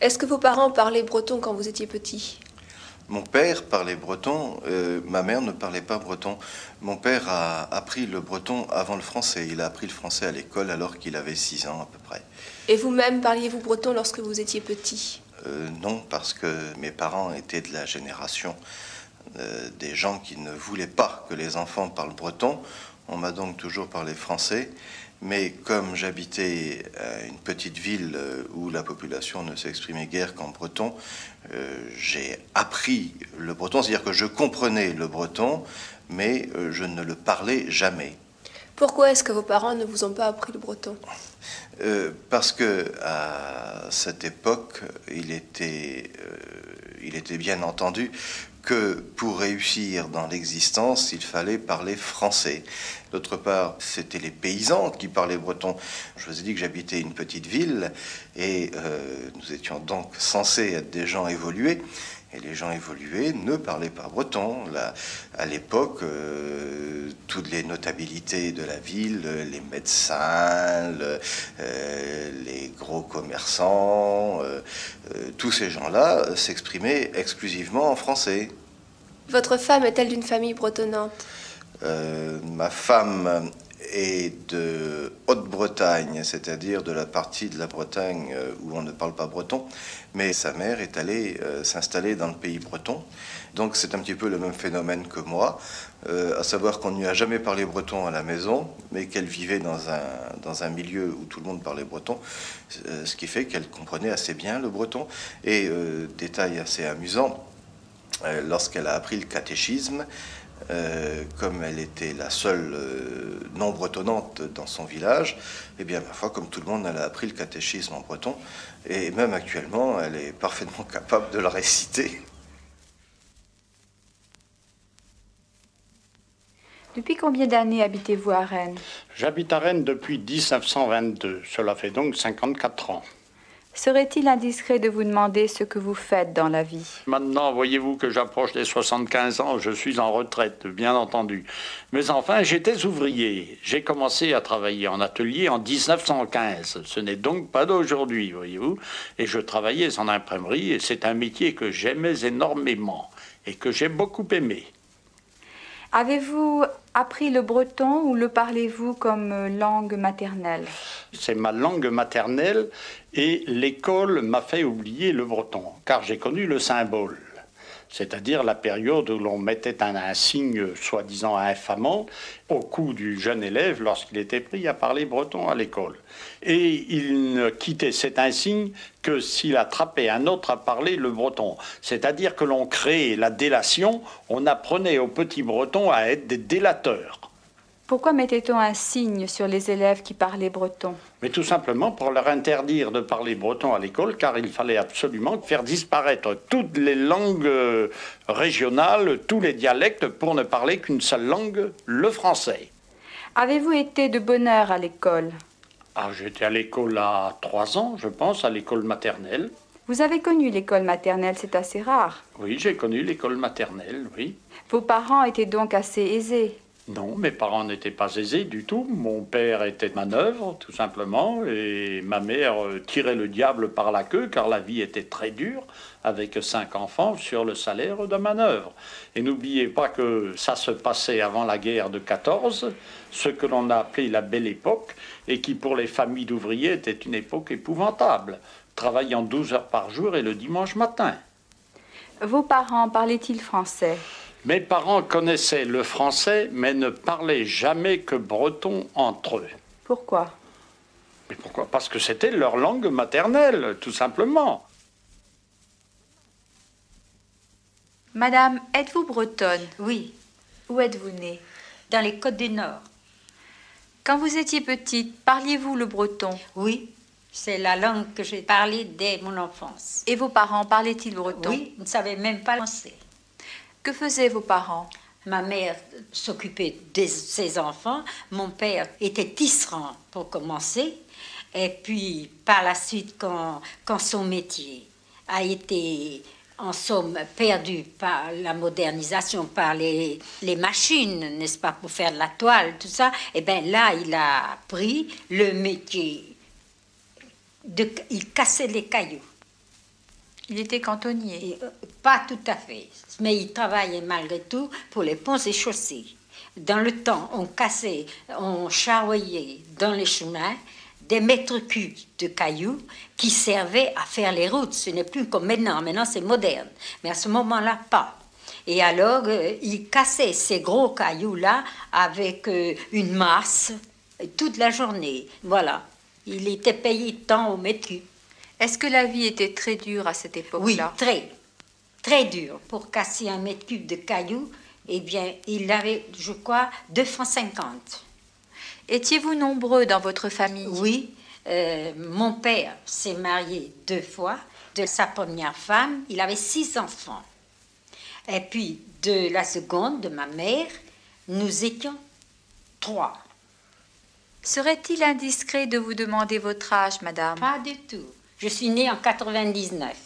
Est-ce que vos parents parlaient breton quand vous étiez petit? Mon père parlait breton, ma mère ne parlait pas breton. Mon père a appris le breton avant le français. Il a appris le français à l'école alors qu'il avait 6 ans à peu près. Et vous-même, parliez-vous breton lorsque vous étiez petit? Non, parce que mes parents étaient de la génération des gens qui ne voulaient pas que les enfants parlent breton. On m'a donc toujours parlé français. Mais comme j'habitais une petite ville où la population ne s'exprimait guère qu'en breton, j'ai appris le breton, c'est-à-dire que je comprenais le breton, mais je ne le parlais jamais. Pourquoi est-ce que vos parents ne vous ont pas appris le breton? Parce que à cette époque, il était bien entendu que pour réussir dans l'existence, il fallait parler français. D'autre part, c'était les paysans qui parlaient breton. Je vous ai dit que j'habitais une petite ville et nous étions donc censés être des gens évolués. Et les gens évolués ne parlaient pas breton. Là, à l'époque, toutes les notabilités de la ville, les médecins, les gros commerçants, tous ces gens-là s'exprimaient exclusivement en français. Votre femme est-elle d'une famille bretonnante? Ma femme est de Haute-Bretagne, c'est-à-dire de la partie de la Bretagne où on ne parle pas breton, mais sa mère est allée s'installer dans le pays breton. Donc c'est un petit peu le même phénomène que moi, à savoir qu'on ne lui a jamais parlé breton à la maison, mais qu'elle vivait dans un milieu où tout le monde parlait breton, ce qui fait qu'elle comprenait assez bien le breton. Et détail assez amusant, lorsqu'elle a appris le catéchisme, comme elle était la seule non-bretonnante dans son village, eh bien, ma foi, comme tout le monde, elle a appris le catéchisme en breton, et même actuellement, elle est parfaitement capable de le réciter. Depuis combien d'années habitez-vous à Rennes? J'habite à Rennes depuis 1922, cela fait donc 54 ans. Serait-il indiscret de vous demander ce que vous faites dans la vie? Maintenant, voyez-vous que j'approche des 75 ans, je suis en retraite, bien entendu. Mais enfin, j'étais ouvrier. J'ai commencé à travailler en atelier en 1915. Ce n'est donc pas d'aujourd'hui, voyez-vous. Et je travaillais en imprimerie, et c'est un métier que j'aimais énormément et que j'ai beaucoup aimé. Avez-vous appris le breton ou le parlez-vous comme langue maternelle? C'est ma langue maternelle et l'école m'a fait oublier le breton, car j'ai connu le symbole, c'est-à-dire la période où l'on mettait un insigne soi-disant infamant au cou du jeune élève lorsqu'il était pris à parler breton à l'école. Et il ne quittait cet insigne que s'il attrapait un autre à parler le breton. C'est-à-dire que l'on créait la délation, on apprenait aux petits bretons à être des délateurs. Pourquoi mettait-on un signe sur les élèves qui parlaient breton? Mais tout simplement pour leur interdire de parler breton à l'école, car il fallait absolument faire disparaître toutes les langues régionales, tous les dialectes, pour ne parler qu'une seule langue, le français. Avez-vous été de bonne heure à l'école? Ah, j'étais à l'école à 3 ans, je pense, à l'école maternelle. Vous avez connu l'école maternelle, c'est assez rare. Oui, j'ai connu l'école maternelle, oui. Vos parents étaient donc assez aisés? Non, mes parents n'étaient pas aisés du tout. Mon père était manœuvre, tout simplement, et ma mère tirait le diable par la queue, car la vie était très dure, avec 5 enfants sur le salaire de manœuvre. Et n'oubliez pas que ça se passait avant la guerre de 14, ce que l'on a appelé la Belle Époque, et qui pour les familles d'ouvriers était une époque épouvantable, travaillant 12 heures par jour et le dimanche matin. Vos parents parlaient-ils français? Mes parents connaissaient le français, mais ne parlaient jamais que breton entre eux. Pourquoi? Mais pourquoi? Parce que c'était leur langue maternelle, tout simplement. Madame, êtes-vous bretonne? Oui, Où êtes-vous née? dans les Côtes du Nord. Quand vous étiez petite, parliez-vous le breton? Oui, c'est la langue que j'ai parlée dès mon enfance. Et vos parents parlaient-ils breton? Oui, ils ne savaient même pas français. Que faisaient vos parents? Ma mère s'occupait de ses enfants. Mon père était tisserand pour commencer. Et puis, par la suite, quand son métier a été, en somme, perdu par la modernisation, par les machines, n'est-ce pas, pour faire de la toile, tout ça, et bien là, il a pris le métier. Il cassait les cailloux. Il était cantonnier. Et, pas tout à fait, mais il travaillait malgré tout pour les ponts et chaussées. Dans le temps, on charriait dans les chemins des mètres cubes de cailloux qui servaient à faire les routes. Ce n'est plus comme maintenant. Maintenant, c'est moderne. Mais à ce moment-là, pas. Et alors, il cassait ces gros cailloux-là avec une masse toute la journée. Voilà. Il était payé tant au mètre cube. Est-ce que la vie était très dure à cette époque-là? Oui, très. Très dur. Pour casser un mètre cube de cailloux, eh bien, il avait, je crois, 2,50 francs. Étiez-vous nombreux dans votre famille? Oui. Mon père s'est marié 2 fois. De sa première femme, il avait 6 enfants. Et puis, de la seconde, de ma mère, nous étions 3. Serait-il indiscret de vous demander votre âge, madame? Pas du tout. Je suis née en 99.